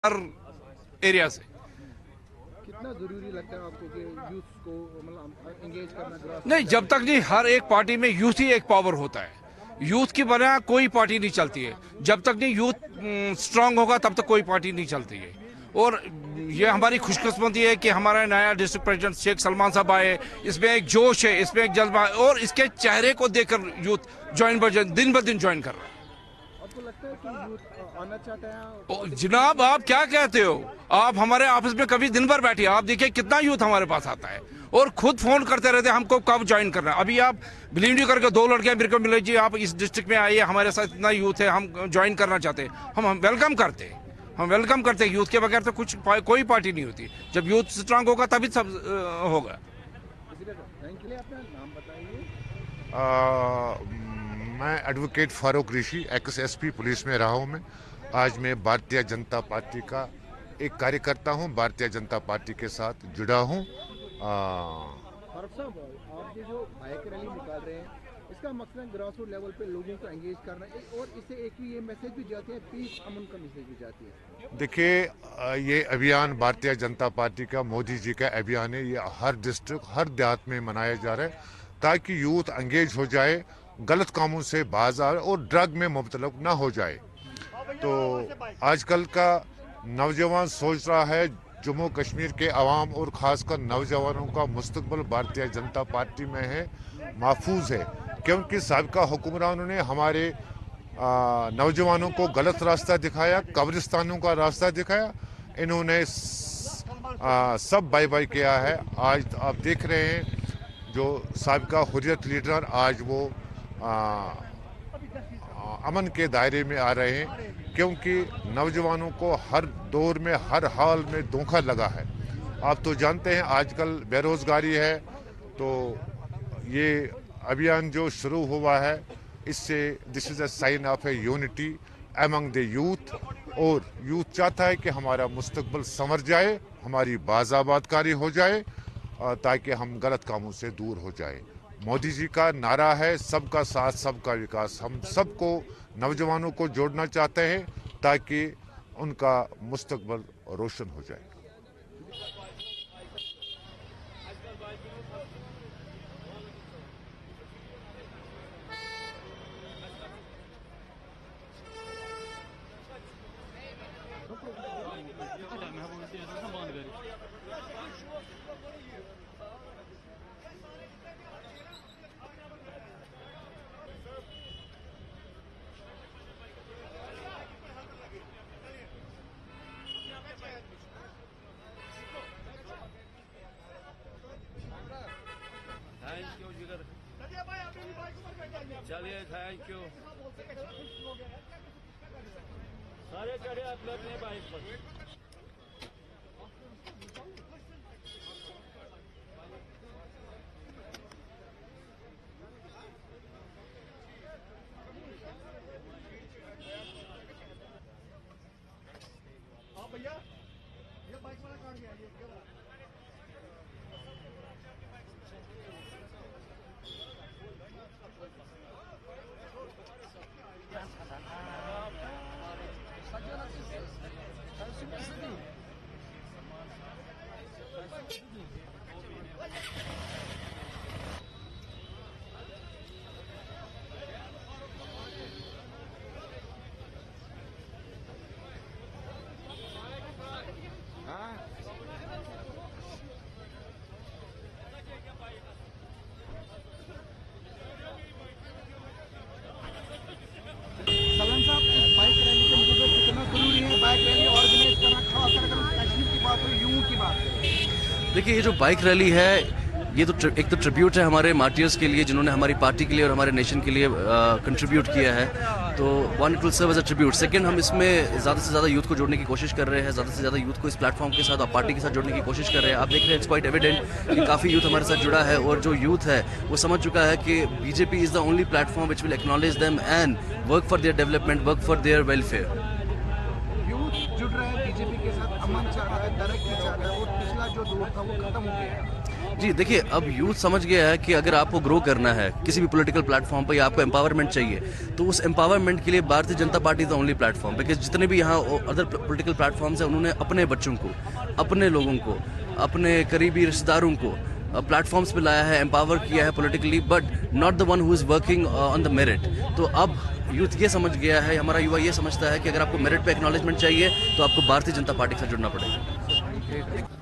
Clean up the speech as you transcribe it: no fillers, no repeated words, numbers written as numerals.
हर area से। कितना जरूरी लगता है आपको कि यूथ को मतलब एंगेज करना? नहीं, जब तक नहीं, हर एक पार्टी में यूथ ही एक पावर होता है। यूथ की बिना कोई पार्टी नहीं चलती है। जब तक नहीं यूथ स्ट्रांग होगा तब तक कोई पार्टी नहीं चलती है। और ये हमारी खुशकिस्मती है कि हमारा नया डिस्ट्रिक्ट प्रेसिडेंट शेख सलमान साहब आए। इसमें एक जोश है, इसमें एक जज्बा है और इसके चेहरे को देखकर यूथ दिन ब दिन ज्वाइन कर रहा है। आपको लगता है कि यूथ आना चाहता है? जनाब, आप क्या कहते हो? आप हमारे ऑफिस में कभी दिन भर बैठिए, आप देखिए कितना यूथ हमारे पास आता है और खुद फोन करते रहते हैं हमको कब ज्वाइन करना है। अभी आप बिलीव नहीं करके 2 लड़कियां मेरे को मिले, जी आप इस डिस्ट्रिक्ट में आइए, हमारे साथ इतना यूथ है, हम ज्वाइन करना चाहते हैं। हम वेलकम करते हैं, हम वेलकम करते हैं। यूथ के बगैर तो कोई पार्टी नहीं होती। जब यूथ स्ट्रांग होगा तभी सब होगा। अपना नाम बताइए। मैं एडवोकेट फारूक ऋषि, एक्स एसपी पुलिस में रहा हूँ। मैं आज मैं भारतीय जनता पार्टी का एक कार्यकर्ता हूँ, भारतीय जनता पार्टी के साथ जुड़ा हूँ। फारूक साहब, आप ये जो बाइक रैली निकाल रहे हैं, इसका मकसद ग्रास रूट लेवल पे लोगों को एंगेज करना है और इससे एक ये मैसेज भी जाती है, पीस अमन का मैसेज भी जाती है। देखिए, ये अभियान भारतीय जनता पार्टी का, मोदी जी का अभियान है। ये हर डिस्ट्रिक्ट, हर देहात में मनाया जा रहा है ताकि यूथ एंगेज हो जाए, गलत कामों से बाज आए और ड्रग में मुब्तला ना हो जाए। तो आजकल का नौजवान सोच रहा है जम्मू कश्मीर के अवाम और ख़ासकर नौजवानों का मुस्तकबिल भारतीय जनता पार्टी में है, महफूज है, क्योंकि साबिका हुक्मरानों ने हमारे नौजवानों को गलत रास्ता दिखाया, कब्रिस्तानों का रास्ता दिखाया। इन्होंने सब बाय बाय किया है। आज आप देख रहे हैं जो साबिका हुर्रियत लीडर आज वो अमन के दायरे में आ रहे हैं, क्योंकि नौजवानों को हर दौर में, हर हाल में धोखा लगा है। आप तो जानते हैं आजकल बेरोजगारी है, तो ये अभियान जो शुरू हुआ है, इससे this is a sign of a unity among the youth. और यूथ चाहता है कि हमारा मुस्तकबिल संवर जाए, हमारी बाज़ाबादकारी हो जाए, ताकि हम गलत कामों से दूर हो जाए। मोदी जी का नारा है सबका साथ सबका विकास। हम सबको, नौजवानों को जोड़ना चाहते हैं ताकि उनका मुस्तकबिल रोशन हो जाए। चलिए, थैंक यू। सारे चढ़े अपने बाइक पर। भैया, ये बाइक वाला काट गया, ये क्या बात? सलमान साहब, इस बाइक रैली के मतलब कितना जरूरी है बाइक रैली ऑर्गेनाइज करना, खास कर अगर कश्मीर की बात हो, यूं की बात करें? देखिए, ये जो बाइक रैली है, ये तो एक तो ट्रिब्यूट है हमारे मार्टियर्स के लिए, जिन्होंने हमारी पार्टी के लिए और हमारे नेशन के लिए कंट्रीब्यूट किया है। तो one, it will serve as a tribute. Second, हम इसमें ज़्यादा से ज़्यादा यूथ को जोड़ने की कोशिश कर रहे हैं, ज़्यादा से ज़्यादा यूथ को इस प्लेटफॉर्म के साथ और पार्टी के साथ जोड़ने की कोशिश कर रहे हैं। आप देख रहे हैं, इट्स क्वाइट एविडेंट कि काफ़ी यूथ हमारे साथ जुड़ा है और जो यूथ है वो समझ चुका है कि BJP is the only platform which will acknowledge them and work for their development, work for their welfare. Youth जुड़ रहा है बीजेपी के साथ, अमन चाह रहा है, तरक्की चाह रहा है और पिछला जो दौर था वो खत्म हो गया है। जी देखिए, अब यूथ समझ गया है कि अगर आपको ग्रो करना है किसी भी पॉलिटिकल प्लेटफॉर्म पर या आपको एम्पावरमेंट चाहिए, तो उस एम्पावरमेंट के लिए Bharatiya Janata party the only platform, because जितने भी यहाँ अदर पॉलिटिकल प्लेटफॉर्म्स हैं, उन्होंने अपने बच्चों को, अपने लोगों को, अपने करीबी रिश्तेदारों को प्लेटफॉर्म्स पे लाया है, एम्पावर किया है politically, but not the one who is working on the merit. तो अब यूथ ये समझ गया है, हमारा युवा ये समझता है कि अगर आपको मेरिट पे एक्नॉलेजमेंट चाहिए तो आपको भारतीय जनता पार्टी से जुड़ना पड़ेगा।